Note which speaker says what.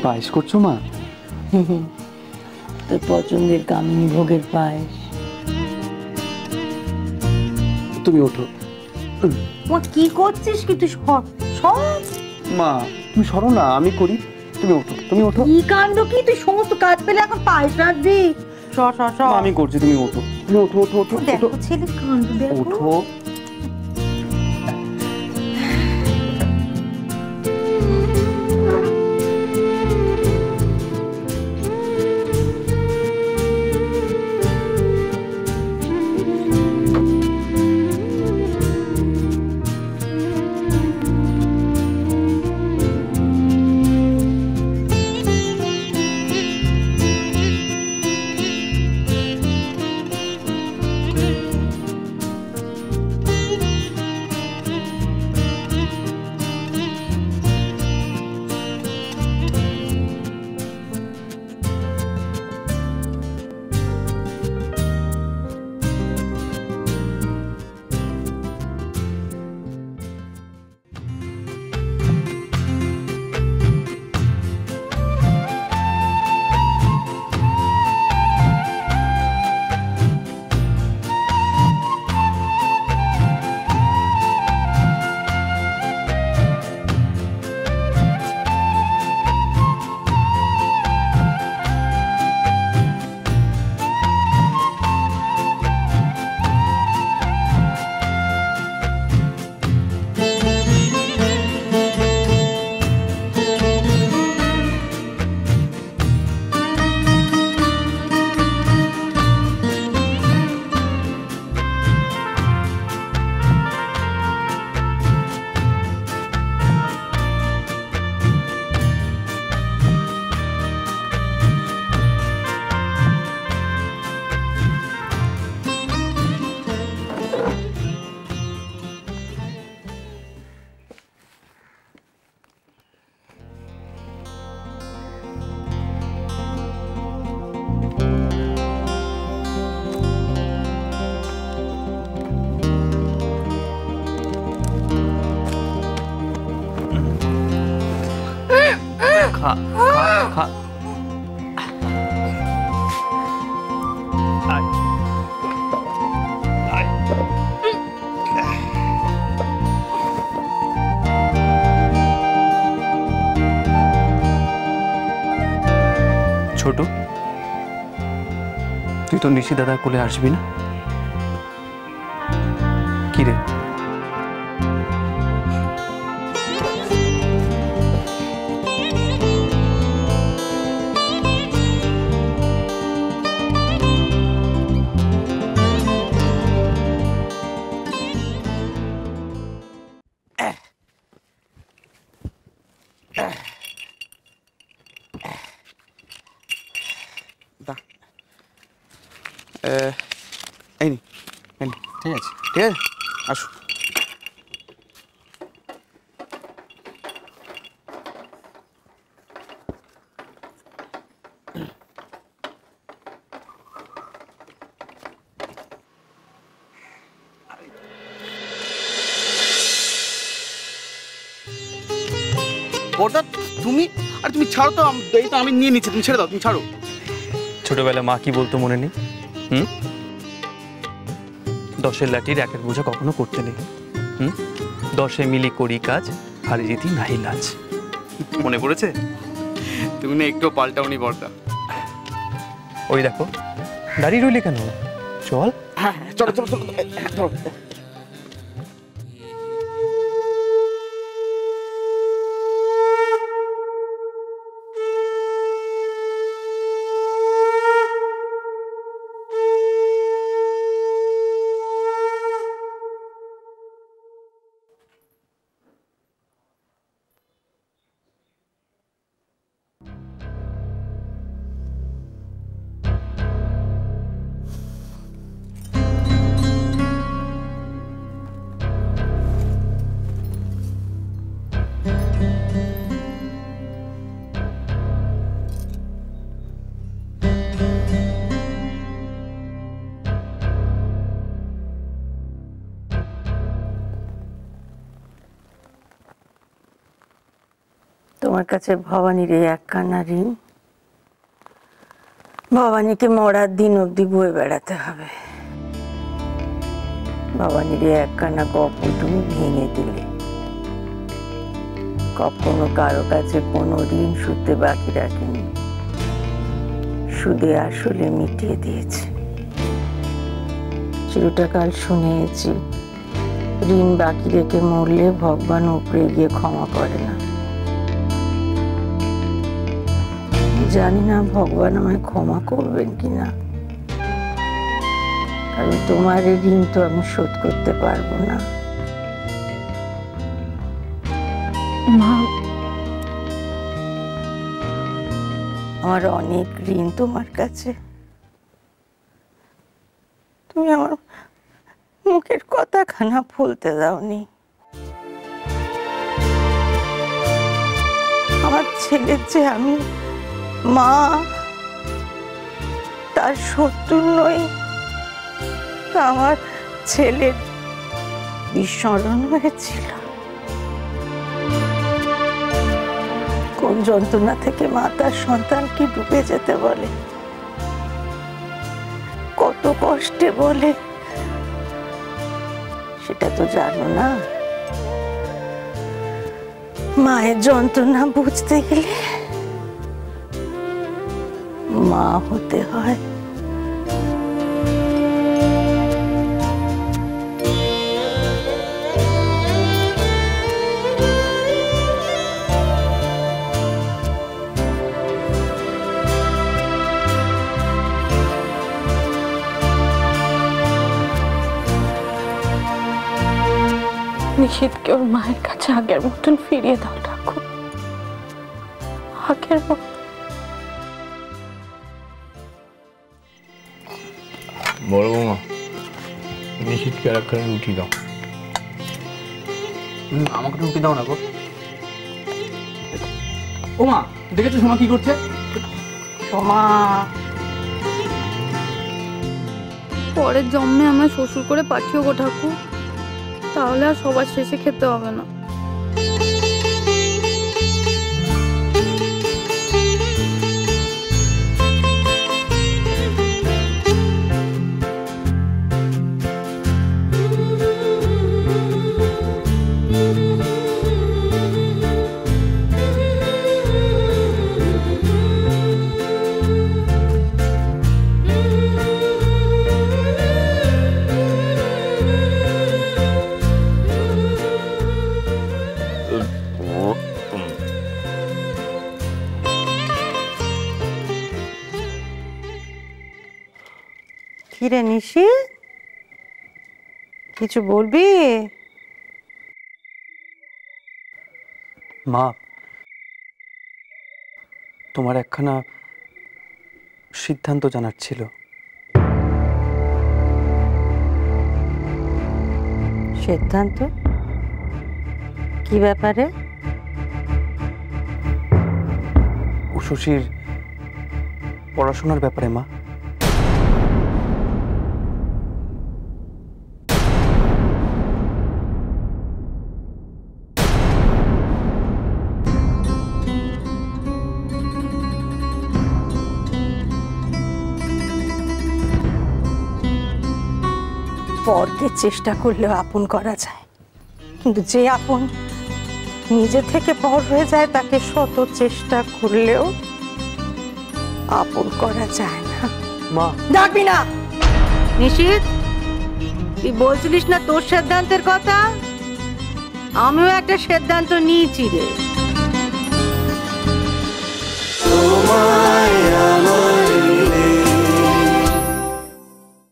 Speaker 1: পায়েস করছো মা?
Speaker 2: তোর পছন্দের কামিনী ভোগের পায়েস।
Speaker 1: তুমি ওঠো।
Speaker 2: মা কি করছিস কি তুই? সব
Speaker 1: মা তুমি সরো না, আমি করি। তুমি ওঠো, তুমি ওঠো।
Speaker 2: কি কাণ্ড কি তুই? সমস্ত কাজ পেলে এখন পায়েস রাখবি?
Speaker 1: আমি করছি, তুমি ওঠো, তুমি ওঠো ওঠো ওঠো।
Speaker 2: দেখো ছেলে কাণ্ড দেখো।
Speaker 1: ওঠো। খা খা। ছোট, তুই তো নিশি দাদার কোলে আসবি না? কি রে? এই নি, ঠিক আছে, ঠিক আছে, আসো।
Speaker 3: বড়দা তুমি, আর তুমি ছাড়ো তো, এই তো আমি নিয়ে নিচ্ছি, তুমি ছেড়ে দাও, তুমি ছাড়ো।
Speaker 1: ছোটবেলায় মা কি বলতো মনে নেই? দশের লাঠির একের বোঝা কখনো করতে নেই। দশে মিলি করি কাজ, হারি জিতি নাহি লাজ। মনে পড়েছে?
Speaker 3: তুমি না একটু পাল্টাওনি বড়দা।
Speaker 1: ওই দেখো, দাঁড়িয়ে রইলে কেন? চল।
Speaker 3: হ্যাঁ চলো চলো চলো চলো।
Speaker 2: তোমার কাছে ভবানীর এই একখানা ঋণ, ভবানীকে মরার দিন অবধি বয়ে বেড়াতে হবে। ভবানীর এই একখানা গপ্প তুমি ভেঙে দিলে। কখনো কারো কাছে কোনো ঋণ সুদে বাকি রাখেনি, সুদে আসলে মিটিয়ে দিয়েছে। চিরটাকাল শুনেছি ঋণ বাকি রেখে মরলে ভগবান উপরে গিয়ে ক্ষমা করে না। জানি না ভগবান আমায় ক্ষমা করবেন কিনা, কারণ তোমার এই ঋণ তো আমি শোধ করতে পারবো না।
Speaker 4: মা,
Speaker 2: আমার অনেক ঋণ তোমার কাছে। তুমি আমার মুখের কথাখানা বলতে দাওনি। আমার ছেলের যে আমি মা, তার শত্রু নই, তা আমার ছেলের বিস্মরণ হয়েছিল। কোন যন্ত্রণা থেকে মা তার সন্তানকে ডুবে যেতে বলে, কত কষ্টে বলে, সেটা তো জানো না। মায়ের যন্ত্রণা বুঝতে গেলে মা হতে হয়।
Speaker 4: নিশীথকে ওর মায়ের কাছে আগের মতন ফিরিয়ে দাও ঠাকুর, আগের মতন।
Speaker 5: বড় বৌমা, নিশীথকে আর একখানা রুটি দাও।
Speaker 3: আমাকে রুটি দাও না গো। ও মা, দেখেছো সোমা কি করছে?
Speaker 2: সোমা,
Speaker 4: পরের জন্মে আমায় শ্বশুর করে পাঠিও গো ঠাকুর, তাহলে আর সবার শেষে খেতে হবে না।
Speaker 2: কিরে নিশি, কিছু বলবি?
Speaker 1: মা, তোমার একখানা সিদ্ধান্ত জানার ছিল।
Speaker 2: সিদ্ধান্ত? কি ব্যাপারে?
Speaker 1: উষসীর পড়াশোনার ব্যাপারে মা।
Speaker 2: পরকে চেষ্টা করলেও আপন করা যায়, কিন্তু যে আপন নিজে থেকে পর হয়ে যায় তাকে শত চেষ্টা করলেও আপন করা যায় না।
Speaker 1: মা,
Speaker 2: ডাকবি না। নিশীথ, তুই বলছিলিস না তোর সিদ্ধান্তের কথা? আমিও একটা সিদ্ধান্ত নিয়েছি রে।